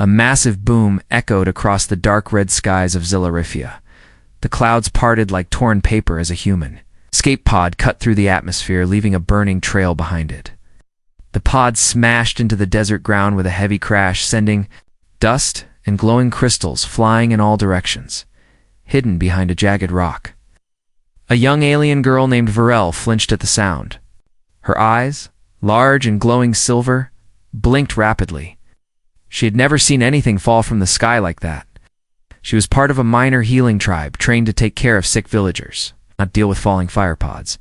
A massive boom echoed across the dark red skies of Zillarifia. The clouds parted like torn paper as a human escape pod cut through the atmosphere, leaving a burning trail behind it. The pod smashed into the desert ground with a heavy crash, sending dust and glowing crystals flying in all directions, hidden behind a jagged rock. A young alien girl named Varel flinched at the sound. Her eyes, large and glowing silver, blinked rapidly. She had never seen anything fall from the sky like that. She was part of a minor healing tribe trained to take care of sick villagers, not deal with falling fire pods.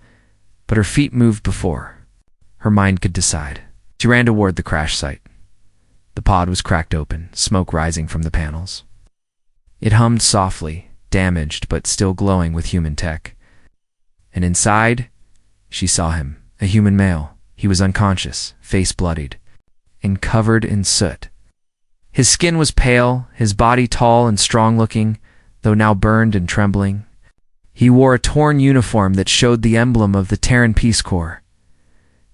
But her feet moved before her mind could decide. She ran toward the crash site. The pod was cracked open, smoke rising from the panels. It hummed softly, damaged but still glowing with human tech. And inside, she saw him, a human male. He was unconscious, face bloodied, and covered in soot. His skin was pale, his body tall and strong-looking, though now burned and trembling. He wore a torn uniform that showed the emblem of the Terran Peace Corps.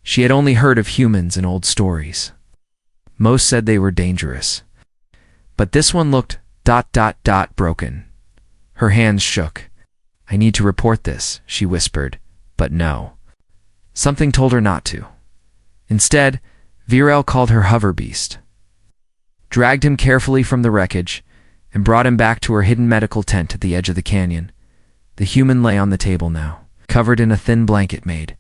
She had only heard of humans in old stories. Most said they were dangerous. But this one looked ... broken. Her hands shook. "I need to report this," she whispered, but no. Something told her not to. Instead, Virel called her hover beast, dragged him carefully from the wreckage, and brought him back to her hidden medical tent at the edge of the canyon. The human lay on the table now, covered in a thin blanket made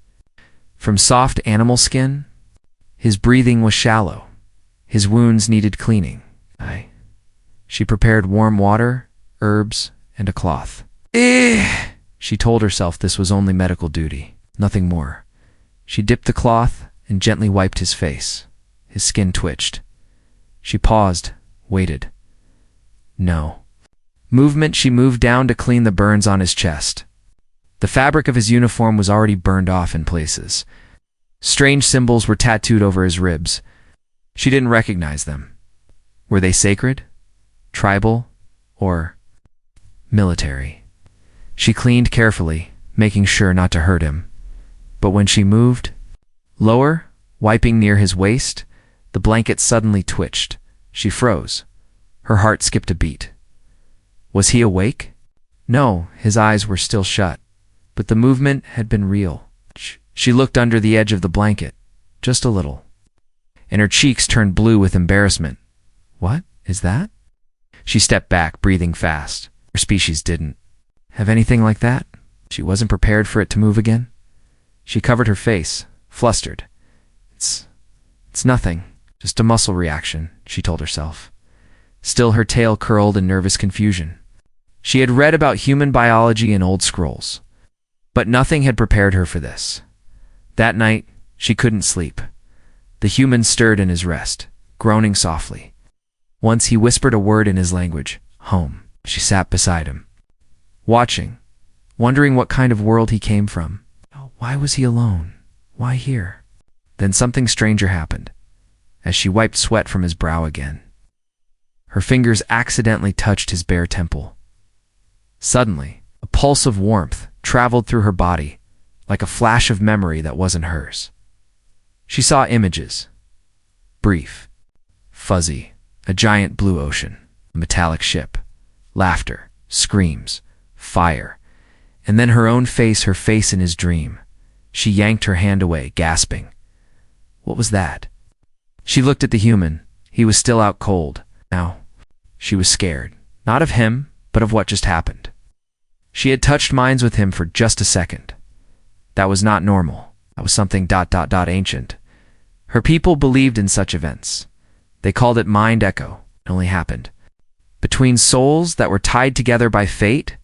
from soft animal skin. His breathing was shallow. His wounds needed cleaning. She prepared warm water, herbs, and a cloth. She told herself this was only medical duty, nothing more. She dipped the cloth and gently wiped his face. His skin twitched. She paused, waited. No. Movement. She moved down to clean the burns on his chest. The fabric of his uniform was already burned off in places. Strange symbols were tattooed over his ribs. She didn't recognize them. Were they sacred, tribal, or military? She cleaned carefully, making sure not to hurt him. But when she moved lower, wiping near his waist, the blanket suddenly twitched. She froze. Her heart skipped a beat. Was he awake? No, his eyes were still shut. But the movement had been real. She looked under the edge of the blanket, just a little, and her cheeks turned blue with embarrassment. What is that? She stepped back, breathing fast. Her species didn't have anything like that. She wasn't prepared for it to move again. She covered her face, flustered. It's nothing, just a muscle reaction, she told herself. Still, her tail curled in nervous confusion. She had read about human biology in old scrolls, but nothing had prepared her for this. That night, she couldn't sleep. The human stirred in his rest, groaning softly. Once he whispered a word in his language, home. She sat beside him, watching, wondering what kind of world he came from. Why was he alone? Why here? Then something stranger happened, as she wiped sweat from his brow again. Her fingers accidentally touched his bare temple. Suddenly, a pulse of warmth traveled through her body, like a flash of memory that wasn't hers. She saw images. Brief, fuzzy, a giant blue ocean, a metallic ship, laughter, screams, fire, and then her own face, her face in his dream. She yanked her hand away, gasping. What was that? She looked at the human. He was still out cold. Now, she was scared, not of him, but of what just happened. She had touched minds with him for just a second. That was not normal. That was something ... ancient. Her people believed in such events. They called it mind echo. It only happened between souls that were tied together by fate?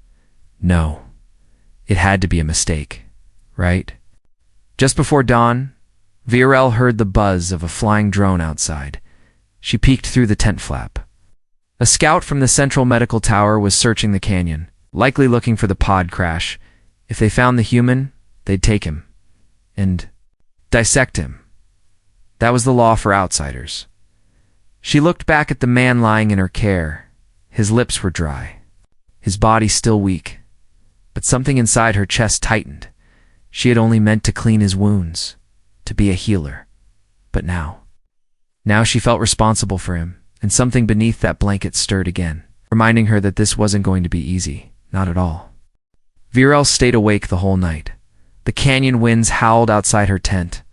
No. It had to be a mistake, right? Just before dawn, Virel heard the buzz of a flying drone outside. She peeked through the tent flap. A scout from the Central Medical Tower was searching the canyon, likely looking for the pod crash. If they found the human, they'd take him and dissect him. That was the law for outsiders. She looked back at the man lying in her care. His lips were dry, his body still weak, but something inside her chest tightened. She had only meant to clean his wounds, to be a healer. But now she felt responsible for him, and something beneath that blanket stirred again, reminding her that this wasn't going to be easy. Not at all. Virel stayed awake the whole night. The canyon winds howled outside her tent.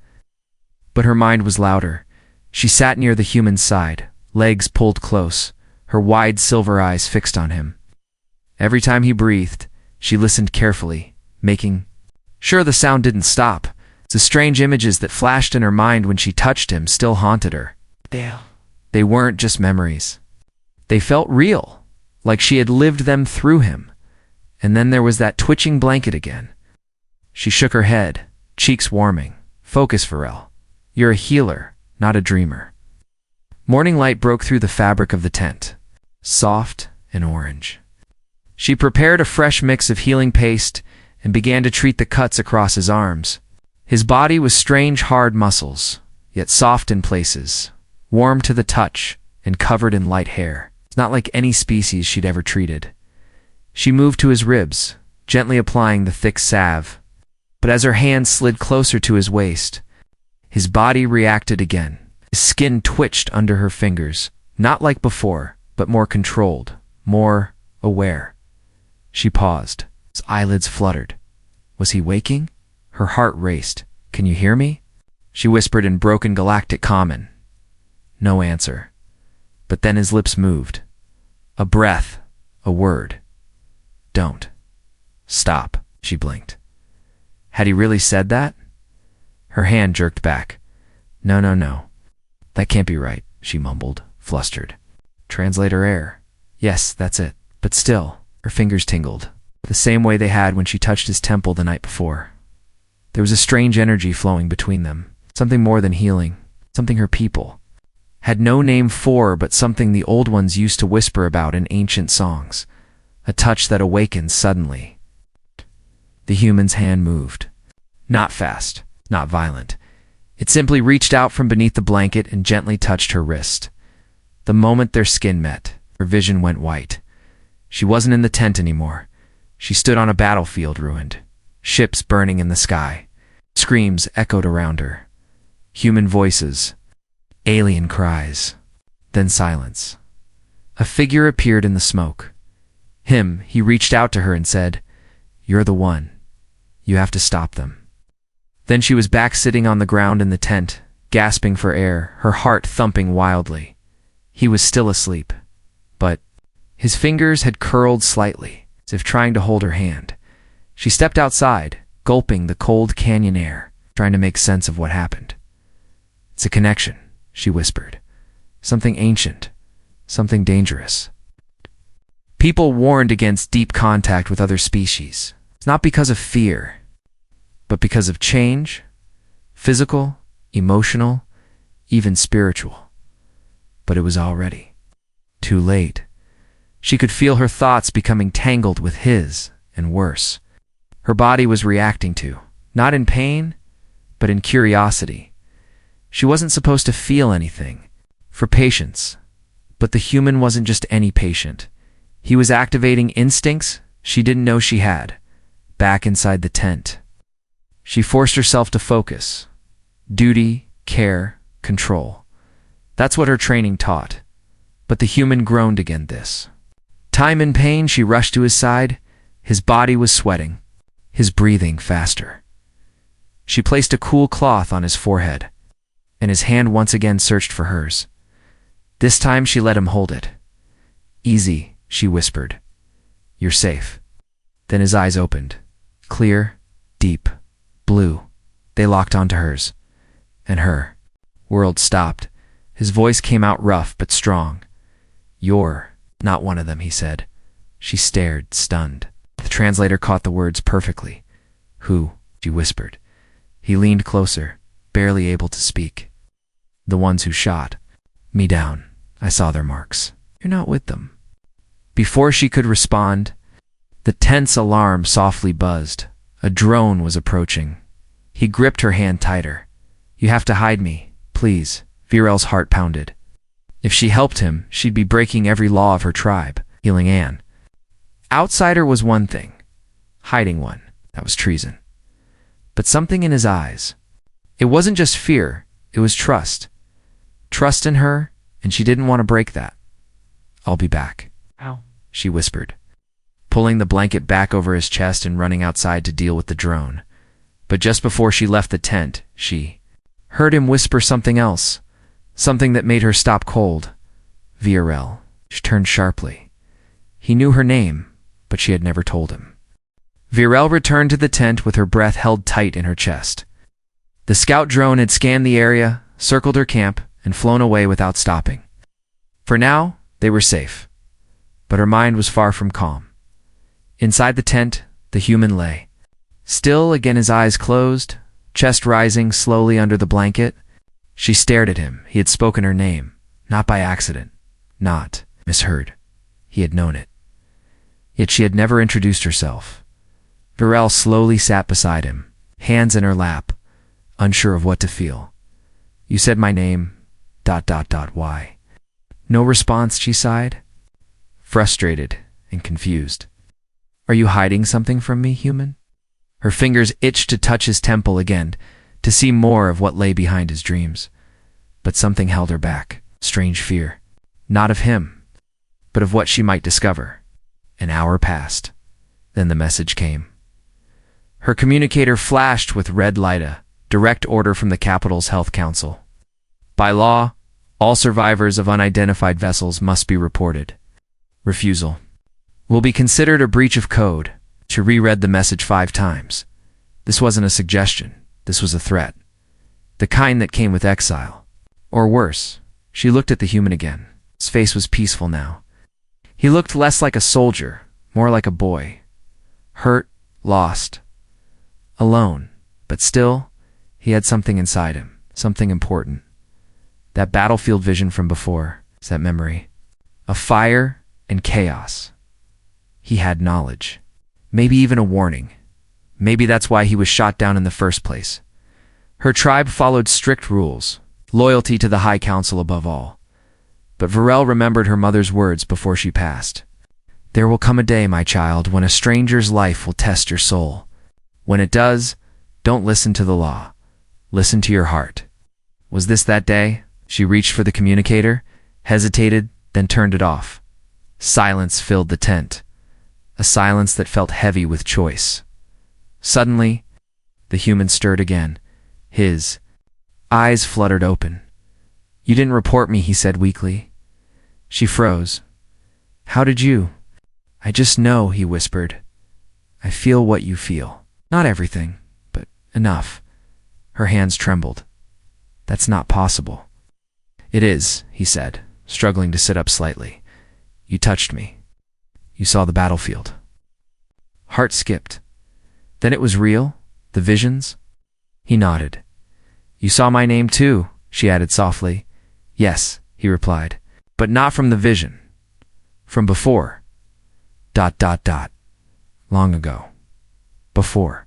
But her mind was louder. She sat near the human's side, legs pulled close, her wide silver eyes fixed on him. Every time he breathed, she listened carefully, making sure the sound didn't stop. The strange images that flashed in her mind when she touched him still haunted her. They weren't just memories. They felt real, like she had lived them through him. And then there was that twitching blanket again. She shook her head, cheeks warming. Focus, Virel. You're a healer, not a dreamer. Morning light broke through the fabric of the tent, soft and orange. She prepared a fresh mix of healing paste and began to treat the cuts across his arms. His body was strange, hard muscles, yet soft in places, warm to the touch and covered in light hair. It's not like any species she'd ever treated. She moved to his ribs, gently applying the thick salve. But as her hand slid closer to his waist, his body reacted again. His skin twitched under her fingers, not like before, but more controlled, more aware. She paused. His eyelids fluttered. Was he waking? Her heart raced. Can you hear me? She whispered in broken galactic common. No answer. But then his lips moved. A breath, a word. Don't. Stop, she blinked. Had he really said that? Her hand jerked back. No. That can't be right, she mumbled, flustered. Translator error. Yes, that's it. But still, her fingers tingled, the same way they had when she touched his temple the night before. There was a strange energy flowing between them, something more than healing, something her people had no name for, but something the old ones used to whisper about in ancient songs, a touch that awakens suddenly. The human's hand moved. Not fast, not violent. It simply reached out from beneath the blanket and gently touched her wrist. The moment their skin met, her vision went white. She wasn't in the tent anymore. She stood on a battlefield ruined, ships burning in the sky. Screams echoed around her. Human voices, alien cries, then silence. A figure appeared in the smoke. He reached out to her and said, "You're the one. You have to stop them." Then she was back sitting on the ground in the tent, gasping for air, her heart thumping wildly. He was still asleep, but his fingers had curled slightly, as if trying to hold her hand. She stepped outside, gulping the cold canyon air, trying to make sense of what happened. It's a connection, she whispered. Something ancient, something dangerous. People warned against deep contact with other species. It's not because of fear, but because of change, physical, emotional, even spiritual. But it was already too late. She could feel her thoughts becoming tangled with his, and worse. Her body was reacting to, not in pain, but in curiosity. She wasn't supposed to feel anything, for patience. But the human wasn't just any patient. He was activating instincts she didn't know she had, back inside the tent. She forced herself to focus. Duty, care, control. That's what her training taught. But the human groaned against this. Time in pain, she rushed to his side. His body was sweating, his breathing faster. She placed a cool cloth on his forehead, and his hand once again searched for hers. This time she let him hold it. Easy, she whispered. You're safe. Then his eyes opened. Clear, deep, blue. They locked onto hers. And her world stopped. His voice came out rough but strong. You're not one of them, he said. She stared, stunned. The translator caught the words perfectly. Who? She whispered. He leaned closer, barely able to speak. The ones who shot me down. I saw their marks. You're not with them. Before she could respond, the tent's alarm softly buzzed. A drone was approaching. He gripped her hand tighter. You have to hide me, please. Virel's heart pounded. If she helped him, she'd be breaking every law of her tribe, healing Anne. Outsider was one thing. Hiding one, that was treason. But something in his eyes. It wasn't just fear, it was trust. Trust in her, and she didn't want to break that. "I'll be back," Ow. she whispered, pulling the blanket back over his chest and running outside to deal with the drone. But just before she left the tent, she heard him whisper something else, something that made her stop cold. "VRL." She turned sharply. He knew her name, but she had never told him. VRL returned to the tent with her breath held tight in her chest. The scout drone had scanned the area, circled her camp, and flown away without stopping. For now, they were safe. But her mind was far from calm. Inside the tent, the human lay. Still, again his eyes closed, chest rising slowly under the blanket. She stared at him. He had spoken her name, not by accident, not misheard. He had known it. Yet she had never introduced herself. VRL slowly sat beside him, hands in her lap, unsure of what to feel. "You said my name, ... Why?" No response, she sighed, frustrated and confused. "Are you hiding something from me, human?" Her fingers itched to touch his temple again, to see more of what lay behind his dreams. But something held her back, strange fear. Not of him, but of what she might discover. An hour passed. Then the message came. Her communicator flashed with red light, a direct order from the capital's Health Council. By law, all survivors of unidentified vessels must be reported. Refusal will be considered a breach of code. She reread the message 5 times. This wasn't a suggestion. This was a threat. The kind that came with exile. Or worse. She looked at the human again. His face was peaceful now. He looked less like a soldier, more like a boy. Hurt, lost, alone. But still, he had something inside him. Something important. That battlefield vision from before. That memory. Of fire and chaos. He had knowledge. Maybe even a warning. Maybe that's why he was shot down in the first place. Her tribe followed strict rules. Loyalty to the High Council above all. But VRL remembered her mother's words before she passed. "There will come a day, my child, when a stranger's life will test your soul. When it does, don't listen to the law. Listen to your heart." Was this that day? She reached for the communicator, hesitated, then turned it off. Silence filled the tent. A silence that felt heavy with choice. Suddenly, the human stirred again. His eyes fluttered open. "You didn't report me," he said weakly. She froze. "How did you?" "I just know," he whispered. "I feel what you feel. Not everything, but enough." Her hands trembled. "That's not possible." "It is," he said, struggling to sit up slightly. "You touched me. You saw the battlefield." Heart skipped. "Then it was real? The visions?" He nodded. "You saw my name too," she added softly. "Yes," he replied, "but not from the vision. From before. ... Long ago. Before."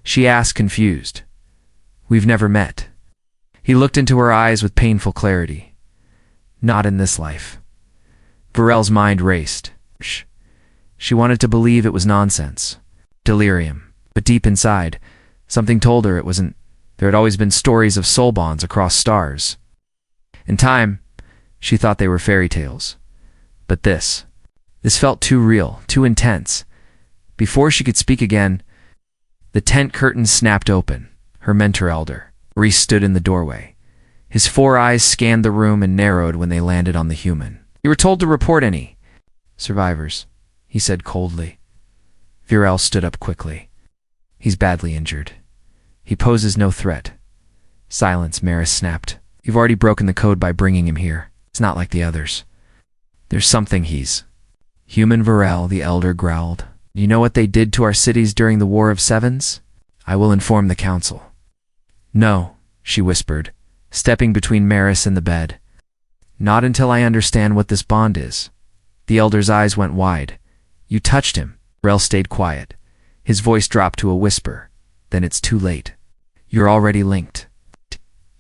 She asked, confused. "We've never met." He looked into her eyes with painful clarity. "Not in this life." VRL's mind raced. She wanted to believe it was nonsense. Delirium. But deep inside, something told her it wasn't. There had always been stories of soul bonds across stars. In time, she thought they were fairy tales. But this felt too real, too intense. Before she could speak again, the tent curtains snapped open. Her mentor elder, Reese, stood in the doorway. His 4 eyes scanned the room and narrowed when they landed on the human. "You were told to report any survivors," he said coldly. VRL stood up quickly. "He's badly injured. He poses no threat." "Silence," Maris snapped. "You've already broken the code by bringing him here. It's not like the others. There's something he's..." "Human VRL," the elder growled. "You know what they did to our cities during the War of Sevens? I will inform the council." "No," she whispered, stepping between Maris and the bed. "Not until I understand what this bond is." The elder's eyes went wide. "You touched him." VRL stayed quiet. His voice dropped to a whisper. "Then it's too late. You're already linked.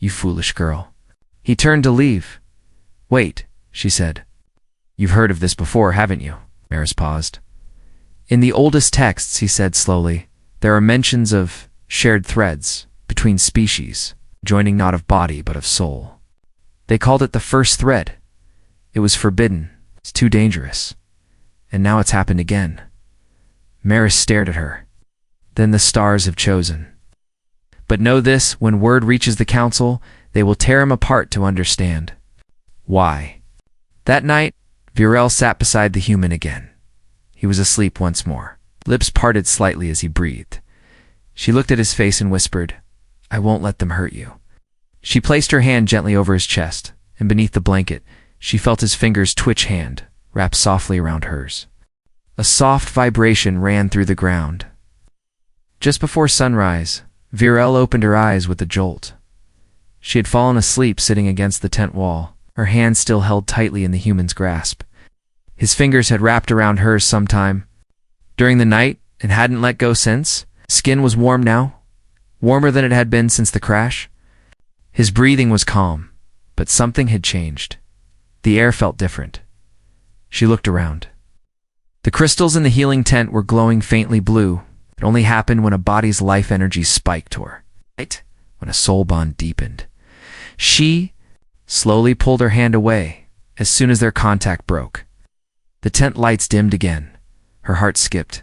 You foolish girl." He turned to leave. "Wait," she said. "You've heard of this before, haven't you?" Maris paused. "In the oldest texts," he said slowly, "there are mentions of shared threads between species, joining not of body but of soul. They called it the first thread. It was forbidden. It's too dangerous. And now it's happened again. Maris stared at her. Then the stars have chosen. But know this, when word reaches the council, they will tear him apart to understand. Why? That night, Virel sat beside the human again. He was asleep once more, lips parted slightly as he breathed. She looked at his face and whispered, "I won't let them hurt you." She placed her hand gently over his chest, and beneath the blanket, she felt his fingers twitch hand, wrapped softly around hers. A soft vibration ran through the ground. Just before sunrise, Virel opened her eyes with a jolt. She had fallen asleep sitting against the tent wall, her hand still held tightly in the human's grasp. His fingers had wrapped around hers sometime during the night and hadn't let go since. Skin was warm now, warmer than it had been since the crash. His breathing was calm, but something had changed. The air felt different. She looked around. The crystals in the healing tent were glowing faintly blue. It only happened when a body's life energy spiked or when a soul bond deepened. She slowly pulled her hand away as soon as their contact broke. The tent lights dimmed again. Her heart skipped.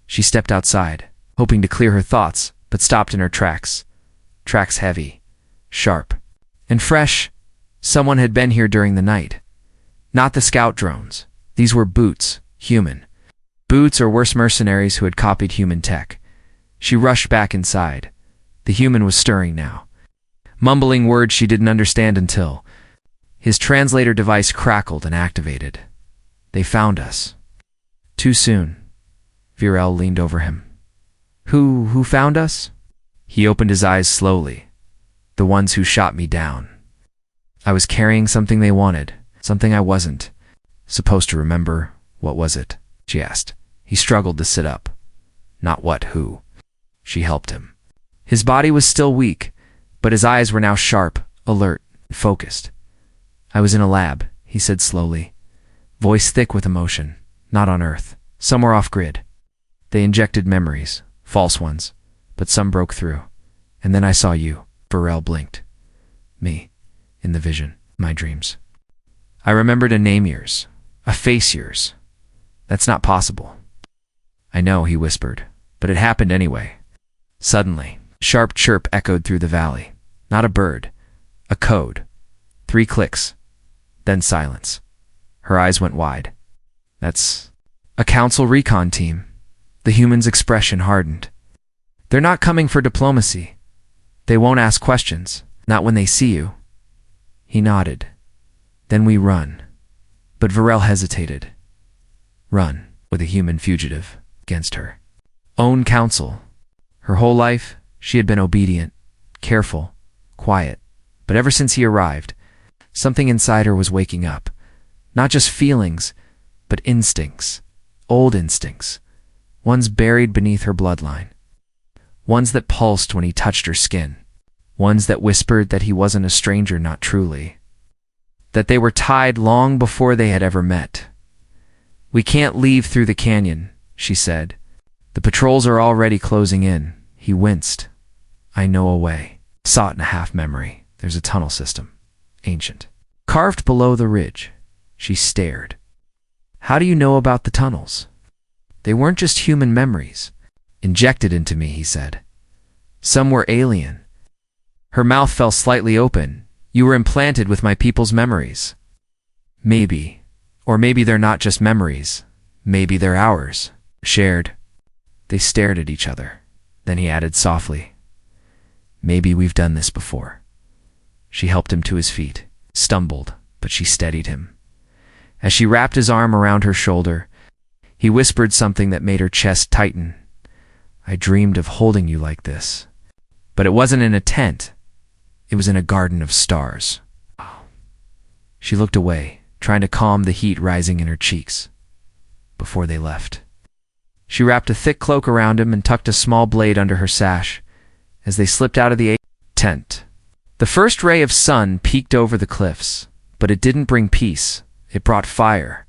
She stepped outside, hoping to clear her thoughts, but stopped in her tracks. Tracks heavy, sharp, and fresh. Someone had been here during the night. Not the scout drones. These were boots, human. Boots or worse, mercenaries who had copied human tech. She rushed back inside. The human was stirring now, mumbling words she didn't understand until his translator device crackled and activated. They found us. Too soon. Virel leaned over him. Who found us? He opened his eyes slowly. The ones who shot me down. I was carrying something they wanted, something I wasn't supposed to remember. What was it? She asked. He struggled to sit up. Not what, who. She helped him. His body was still weak, but his eyes were now sharp, alert, focused. I was in a lab, he said slowly, voice thick with emotion. Not on Earth, somewhere off-grid. They injected memories, false ones, but some broke through. And then I saw you. Virel blinked. Me, in the vision, my dreams. I remembered a name yours, a face yours. That's not possible. I know, he whispered, but it happened anyway. Suddenly, a sharp chirp echoed through the valley. Not a bird, a code. 3 clicks, then silence. Her eyes went wide. That's a council recon team. The human's expression hardened. They're not coming for diplomacy. They won't ask questions, not when they see you. He nodded. Then we run. But Virel hesitated. Run, with a human fugitive against her own counsel. Her whole life, she had been obedient, careful, quiet. But ever since he arrived, something inside her was waking up. Not just feelings, but instincts. Old instincts. Ones buried beneath her bloodline. Ones that pulsed when he touched her skin. Ones that whispered that he wasn't a stranger, not truly. That they were tied long before they had ever met. We can't leave through the canyon, she said. The patrols are already closing in. He winced. I know a way. Saw it in a half memory. There's a tunnel system. Ancient. Carved below the ridge. She stared. How do you know about the tunnels? They weren't just human memories. Injected into me, he said. Some were alien. Her mouth fell slightly open. You were implanted with my people's memories. Maybe. Or maybe they're not just memories. Maybe they're ours. Shared. They stared at each other. Then he added softly, maybe we've done this before. She helped him to his feet, stumbled, but she steadied him. As she wrapped his arm around her shoulder, he whispered something that made her chest tighten. I dreamed of holding you like this. But it wasn't in a tent. It was in a garden of stars. She looked away, trying to calm the heat rising in her cheeks. Before they left, she wrapped a thick cloak around him and tucked a small blade under her sash. As they slipped out of the tent, the first ray of sun peeked over the cliffs, but it didn't bring peace. It brought fire.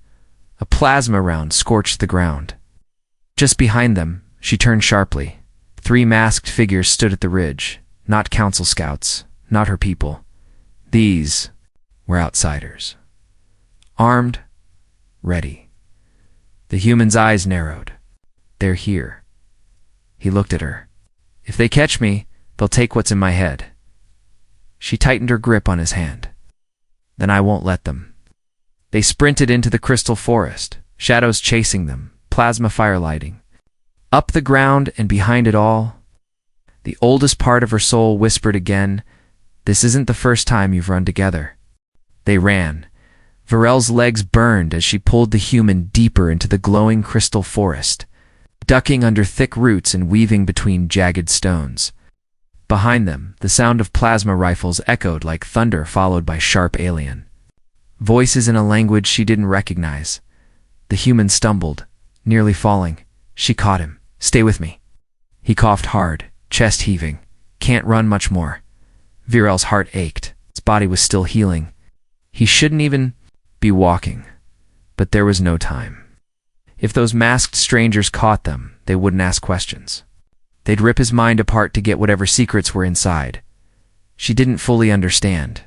A plasma round scorched the ground. Just behind them, she turned sharply. 3 masked figures stood at the ridge, not council scouts, not her people. These We're outsiders. Armed, ready. The human's eyes narrowed. They're here. He looked at her. If they catch me, they'll take what's in my head. She tightened her grip on his hand. Then I won't let them. They sprinted into the crystal forest, shadows chasing them, plasma fire lighting. Up the ground and behind it all, the oldest part of her soul whispered again, "This isn't the first time you've run together." They ran. Varel's legs burned as she pulled the human deeper into the glowing crystal forest, ducking under thick roots and weaving between jagged stones. Behind them, the sound of plasma rifles echoed like thunder followed by sharp alien voices in a language she didn't recognize. The human stumbled, nearly falling. She caught him. "Stay with me." He coughed hard, chest heaving. "Can't run much more." Virel's heart ached. His body was still healing. He shouldn't even be walking. But there was no time. If those masked strangers caught them, they wouldn't ask questions. They'd rip his mind apart to get whatever secrets were inside. She didn't fully understand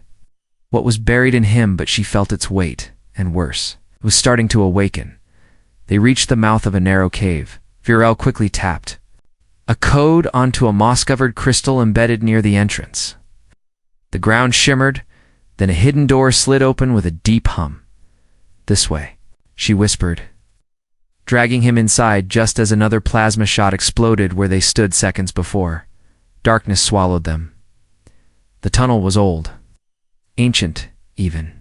what was buried in him, but she felt its weight, and worse, it was starting to awaken. They reached the mouth of a narrow cave. Virel quickly tapped a code onto a moss-covered crystal embedded near the entrance. The ground shimmered, then a hidden door slid open with a deep hum. "This way," she whispered, dragging him inside just as another plasma shot exploded where they stood seconds before. Darkness swallowed them. The tunnel was old, ancient even.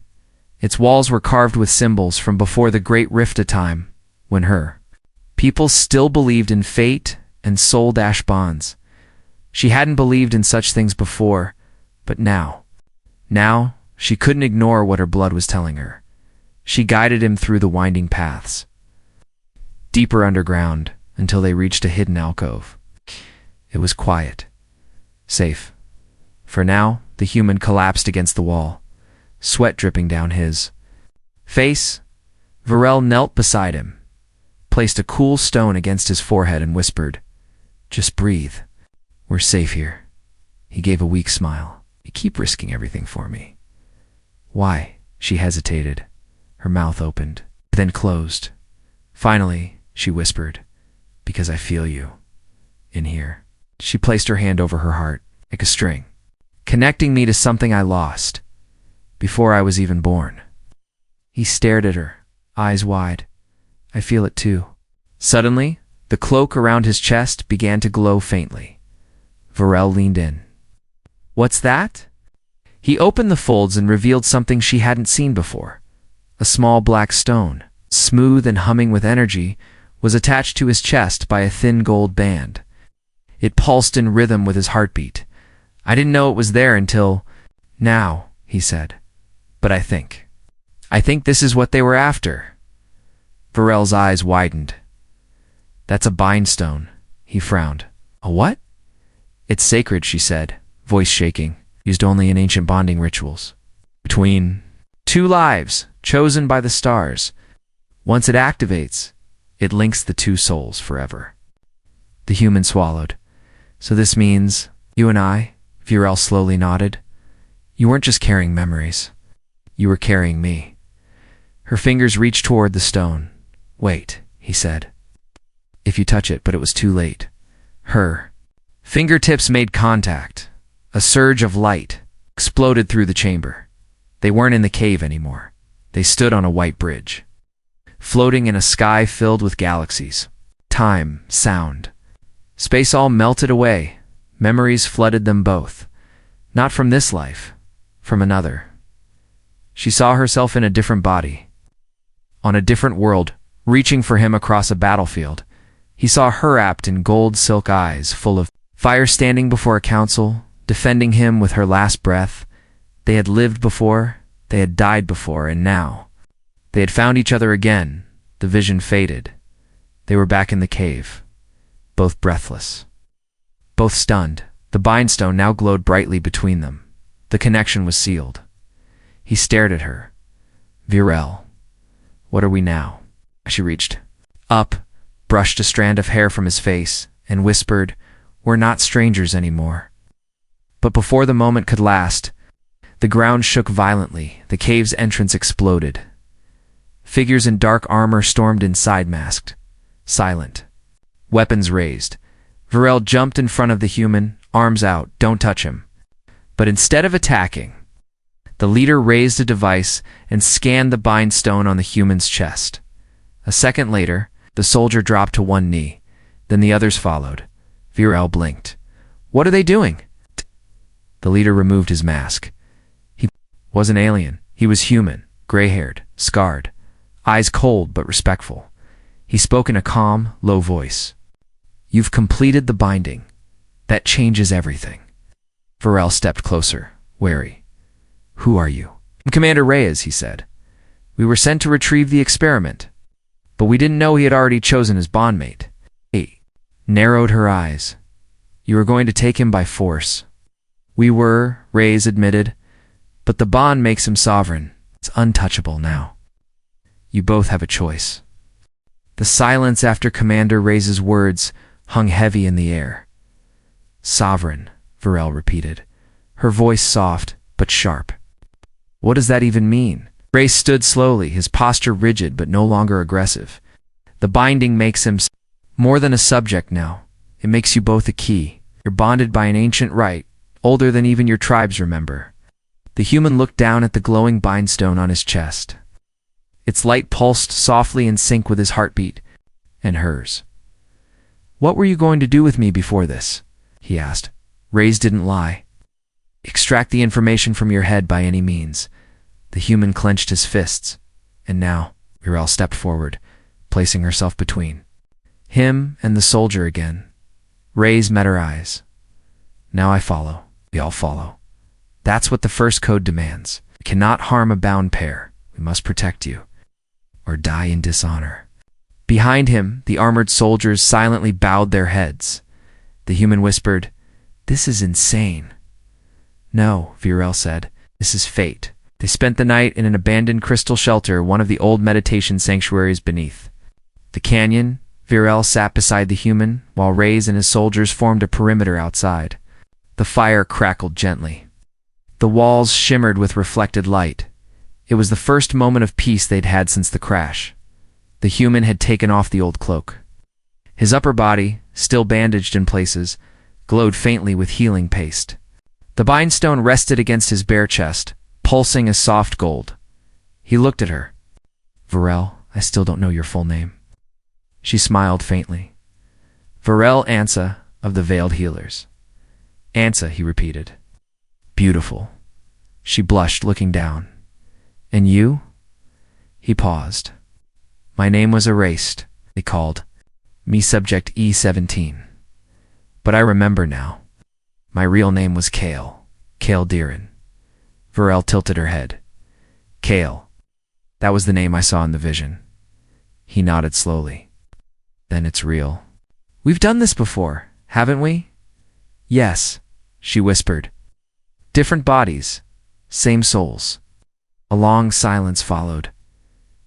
Its walls were carved with symbols from before the Great Rift, a time when her people still believed in fate and soul-bonds. She hadn't believed in such things before, but now she couldn't ignore what her blood was telling her. She guided him through the winding paths, deeper underground, until they reached a hidden alcove. It was quiet, safe. For now, the human collapsed against the wall, sweat dripping down his face. Varel knelt beside him, placed a cool stone against his forehead and whispered, "Just breathe. We're safe here." He gave a weak smile. "You keep risking everything for me." "Why?" She hesitated. Her mouth opened, then closed. Finally, she whispered, "Because I feel you. In here." She placed her hand over her heart, like a string, connecting me to something I lost before I was even born. He stared at her, eyes wide. "I feel it too." Suddenly, the cloak around his chest began to glow faintly. Varel leaned in. "What's that?" He opened the folds and revealed something she hadn't seen before. A small black stone, smooth and humming with energy, was attached to his chest by a thin gold band. It pulsed in rhythm with his heartbeat. "I didn't know it was there until now," he said. "But I think this is what they were after." Varel's eyes widened. "That's a bindstone," he frowned. "A what?" "It's sacred," she said, voice shaking, "used only in ancient bonding rituals. Between two lives, chosen by the stars. Once it activates, it links the two souls forever." The human swallowed. "So this means you and I?" Virel slowly nodded. "You weren't just carrying memories. You were carrying me." Her fingers reached toward the stone. "Wait," he said. "If you touch it," but it was too late. Her fingertips made contact. A surge of light exploded through the chamber. They weren't in the cave anymore. They stood on a white bridge, floating in a sky filled with galaxies. Time, sound, space all melted away. Memories flooded them both. Not from this life, from another. She saw herself in a different body, on a different world, reaching for him across a battlefield. He saw her wrapped in gold silk eyes, full of fire, standing before a council, defending him with her last breath. They had lived before, they had died before, and now they had found each other again. The vision faded. They were back in the cave, both breathless, both stunned. The bindstone now glowed brightly between them. The connection was sealed. He stared at her. "Virel, what are we now?" She reached up, brushed a strand of hair from his face, and whispered, "We're not strangers anymore." But before the moment could last, The ground shook violently. The cave's entrance exploded. Figures in dark armor stormed inside, masked, silent, weapons raised. Varel jumped in front of the human, arms out, "Don't touch him." But instead of attacking, the leader raised a device and scanned the bind stone on the human's chest. A second later, the soldier dropped to one knee. Then the others followed. Varel blinked. "What are they doing?" The leader removed his mask. He was an alien. He was human, gray-haired, scarred, eyes cold but respectful. He spoke in a calm, low voice. "You've completed the binding. That changes everything." Varel stepped closer, wary. "Who are you?" "I'm Commander Reyes," he said. "We were sent to retrieve the experiment, but we didn't know he had already chosen his bondmate." He narrowed her eyes. "You were going to take him by force." "We were," Reyes admitted, "but the bond makes him sovereign. It's untouchable now. You both have a choice." The silence after Commander Reyes' words hung heavy in the air. "Sovereign," Varel repeated, her voice soft but sharp. "What does that even mean?" Reyes stood slowly, his posture rigid but no longer aggressive. "The binding makes him more than a subject now. It makes you both a key. You're bonded by an ancient rite, older than even your tribes remember." The human looked down at the glowing bindstone on his chest. Its light pulsed softly in sync with his heartbeat and hers. "What were you going to do with me before this?" he asked. Reyes didn't lie. "Extract the information from your head by any means." The human clenched his fists. And now, Varel stepped forward, placing herself between him and the soldier again. Reyes met her eyes. "Now I follow. We all follow. That's what the first code demands. We cannot harm a bound pair. We must protect you, or die in dishonor." Behind him, the armored soldiers silently bowed their heads. The human whispered, "This is insane." "No," Varel said, "this is fate." They spent the night in an abandoned crystal shelter, one of the old meditation sanctuaries beneath the canyon. Varel sat beside the human, while Reyes and his soldiers formed a perimeter outside. The fire crackled gently. The walls shimmered with reflected light. It was the first moment of peace they'd had since the crash. The human had taken off the old cloak. His upper body, still bandaged in places, glowed faintly with healing paste. The bindstone rested against his bare chest, pulsing as soft gold. He looked at her. "Varel, I still don't know your full name." She smiled faintly. "Varel Ansa of the Veiled Healers." "Ansa," he repeated. "Beautiful." She blushed, looking down. "And you?" He paused. "My name was erased," they called me Subject E17. "But I remember now. My real name was Kale Diran." Varel tilted her head. "Kale. That was the name I saw in the vision." He nodded slowly. "Then it's real." "We've done this before, haven't we?" "Yes," she whispered. "Different bodies, same souls." A long silence followed.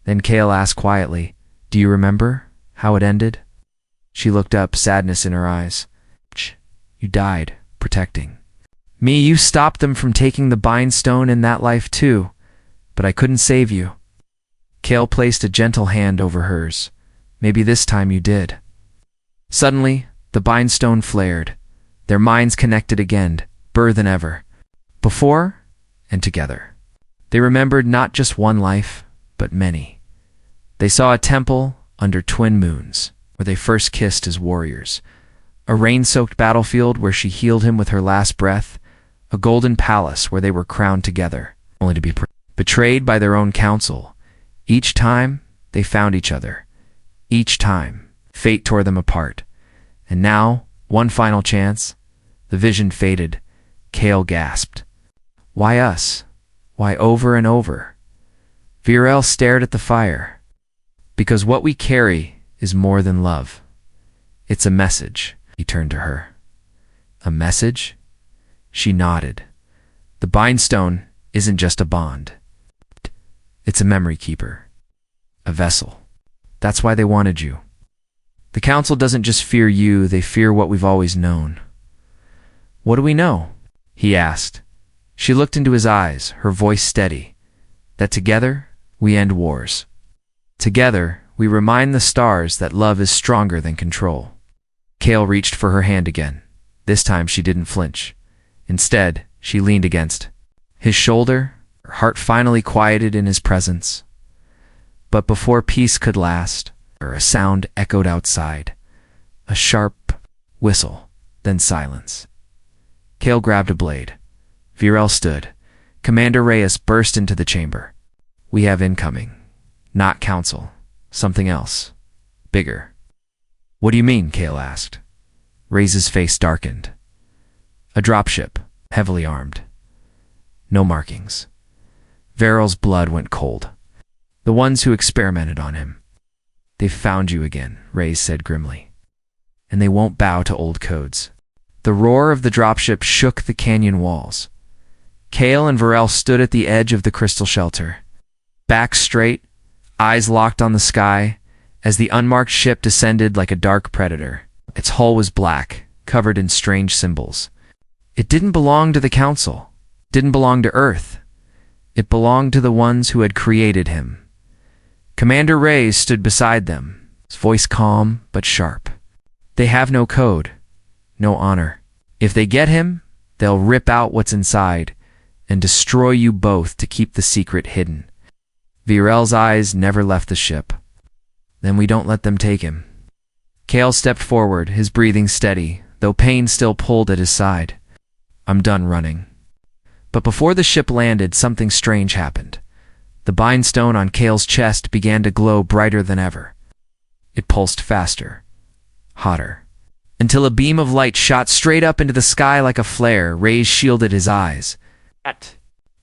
Then Kale asked quietly, "Do you remember how it ended?" She looked up, sadness in her eyes. "You died, protecting me. You stopped them from taking the bindstone in that life too, but I couldn't save you." Kale placed a gentle hand over hers. "Maybe this time you did." Suddenly, the bindstone flared. Their minds connected again, deeper than ever. Before and together. They remembered not just one life, but many. They saw a temple under twin moons, where they first kissed as warriors. A rain-soaked battlefield where she healed him with her last breath. A golden palace where they were crowned together, only to be betrayed by their own council. Each time, they found each other. Each time, fate tore them apart. And now, one final chance. The vision faded. Kale gasped. "Why us? Why over and over?" Varel stared at the fire. "Because what we carry is more than love. It's a message." He turned to her. "A message?" She nodded. "The bindstone isn't just a bond. It's a memory keeper. A vessel. That's why they wanted you. The council doesn't just fear you, they fear what we've always known." "What do we know?" he asked. She looked into his eyes, her voice steady. That together, we end wars. Together, we remind the stars that love is stronger than control. Kale reached for her hand again. This time she didn't flinch. Instead, she leaned against his shoulder, her heart finally quieted in his presence. But before peace could last, a sound echoed outside. A sharp whistle, then silence. Kale grabbed a blade. Virel stood. Commander Reyes burst into the chamber. We have incoming. Not council. Something else. Bigger. What do you mean? Kale asked. Reyes' face darkened. A dropship, heavily armed. No markings. Virel's blood went cold. The ones who experimented on him. They've found you again, Reyes said grimly. And they won't bow to old codes. The roar of the dropship shook the canyon walls. Kale and Virel stood at the edge of the crystal shelter. Back straight, eyes locked on the sky, as the unmarked ship descended like a dark predator. Its hull was black, covered in strange symbols. It didn't belong to the council. Didn't belong to Earth. It belonged to the ones who had created him. Commander Reyes stood beside them, his voice calm but sharp. They have no code, no honor. If they get him, they'll rip out what's inside and destroy you both to keep the secret hidden. Virel's eyes never left the ship. Then we don't let them take him. Kale stepped forward, his breathing steady, though pain still pulled at his side. I'm done running. But before the ship landed, something strange happened. The bindstone on Kale's chest began to glow brighter than ever. It pulsed faster, hotter, until a beam of light shot straight up into the sky like a flare. Reyes shielded his eyes.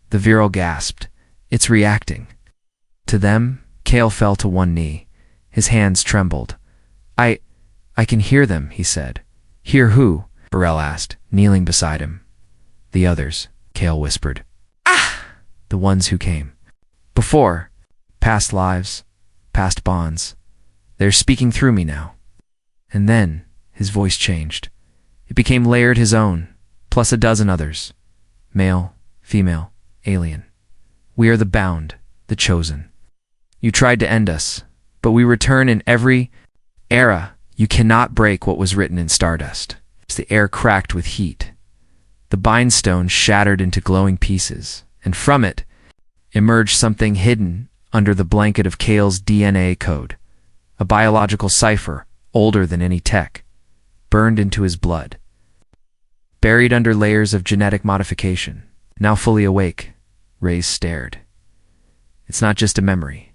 The Virel gasped. It's reacting. To them, Kale fell to one knee. His hands trembled. I can hear them, he said. Hear who? Virel asked, kneeling beside him. The others, Kale whispered. Ah! The ones who came. Before. Past lives. Past bonds. They're speaking through me now. And then, his voice changed. It became layered his own, plus a dozen others. Male, female, alien. We are the bound, the chosen. You tried to end us, but we return in every era. You cannot break what was written in stardust. The air cracked with heat. The bindstone shattered into glowing pieces, and from it emerged something hidden under the blanket of Kale's DNA code. A biological cipher, older than any tech, burned into his blood. Buried under layers of genetic modification, now fully awake, Reyes stared. It's not just a memory.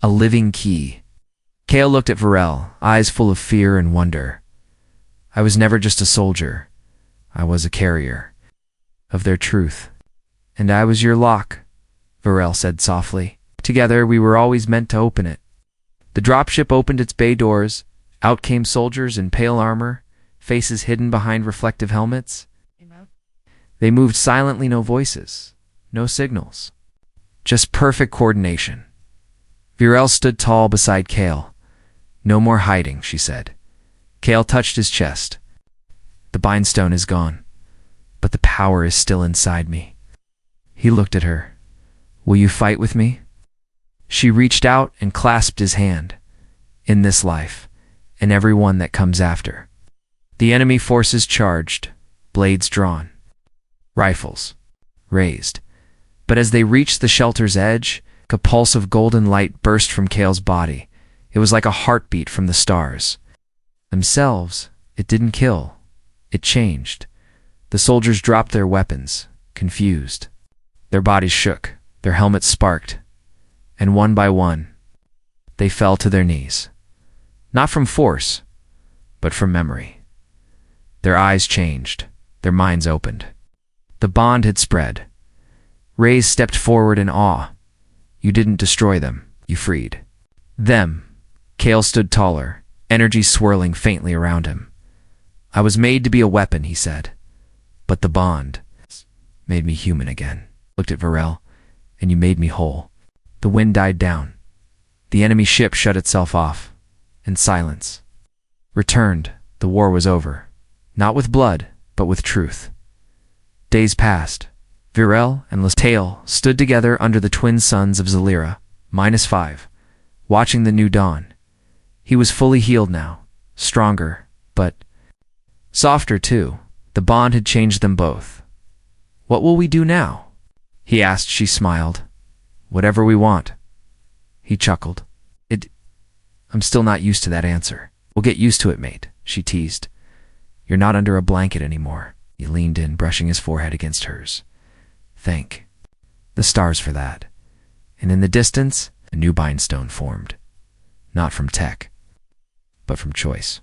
A living key. Kale looked at Virel, eyes full of fear and wonder. I was never just a soldier. I was a carrier of their truth. And I was your lock, Virel said softly. Together we were always meant to open it. The dropship opened its bay doors. Out came soldiers in pale armor, faces hidden behind reflective helmets. They moved silently, no voices, no signals. Just perfect coordination. Virel stood tall beside Kale. No more hiding, she said. Kale touched his chest. The bindstone is gone, but the power is still inside me. He looked at her. Will you fight with me? She reached out and clasped his hand. In this life, and every one that comes after. The enemy forces charged, blades drawn, rifles raised. But as they reached the shelter's edge, a pulse of golden light burst from Kale's body. It was like a heartbeat from the stars. Themselves, it didn't kill. It changed. The soldiers dropped their weapons, confused. Their bodies shook, their helmets sparked, and one by one, they fell to their knees. Not from force, but from memory. Their eyes changed, their minds opened. The bond had spread. Reyes stepped forward in awe. You didn't destroy them, you freed them. Kale stood taller, energy swirling faintly around him. I was made to be a weapon, he said. But the bond made me human again. Looked at Virel, and you made me whole. The wind died down. The enemy ship shut itself off, and silence returned. The war was over. Not with blood, but with truth. Days passed. Virel and Tail stood together under the twin suns of Zalira, -5, watching the new dawn. He was fully healed now, stronger, but softer too. The bond had changed them both. "What will we do now?" he asked. She smiled. "Whatever we want." He chuckled. I'm still not used to that answer." "We'll get used to it, mate," she teased. "You're not under a blanket anymore." He leaned in, brushing his forehead against hers. "Thank the stars for that." And in the distance, a new bindstone formed. Not from tech, but from choice.